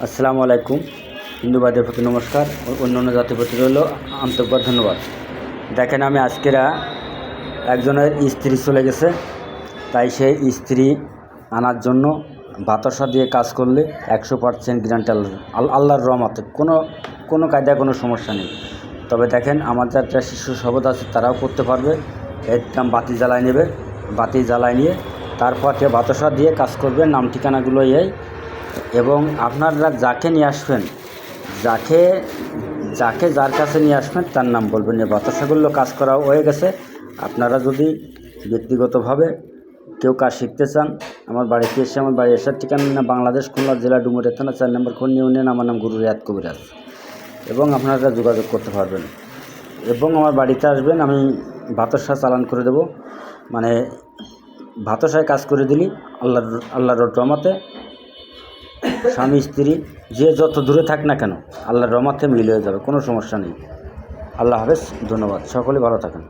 আসসালামু আলাইকুম। হিন্দুবাদের প্রতি নমস্কার ও অন্যান্য জাতির প্রতি রইল আন্তরিক ধন্যবাদ। দেখেন, আমি আজকেরা একজনের স্ত্রী চলে গেছে, তাই সেই স্ত্রী আনার জন্য বাতাসা দিয়ে কাজ করলে 100% গ্যারান্টি আল্লাহর রহমতে কোনো কায়দায় কোনো সমস্যা নেই। তবে দেখেন, আমাদের একটা শিশু শপথ আছে, তারাও করতে পারবে। একদম বাতি জ্বালায় নেবে, বাতি জ্বালায় নিয়ে তারপর বাতাসা দিয়ে কাজ করবে। নাম ঠিকানাগুলো এই, এবং আপনারা যাকে নিয়ে আসবেন, যার কাছে নিয়ে আসবেন তার নাম বলবেন। যে বাতাসাগুলো কাজ করা হয়ে গেছে। আপনারা যদি ব্যক্তিগতভাবে কেউ কাজ শিখতে চান, আমার বাড়িতে এসে, আমার বাড়ি আসার ঠিকানা বাংলাদেশ, খুলনা জেলা, ডুমুরিয়া থানা, 4 নম্বর খনি ইউনিয়ন। আমার নাম গুরু রিয়াদ কবিরাজ, এবং আপনারা যোগাযোগ করতে পারবেন। এবং আমার বাড়িতে আসবেন, আমি বাতাসা চালান করে দেব। মানে বাতাসায় কাজ করে দিলি আল্লাহর রহমতে স্বামী স্ত্রী যে যত দূরে থাক না কেন, আল্লাহর রহমতে মিলে হয়ে যাবে, কোনো সমস্যা নেই। আল্লাহ হাফেজ, ধন্যবাদ। সকলে ভালো থাকেন।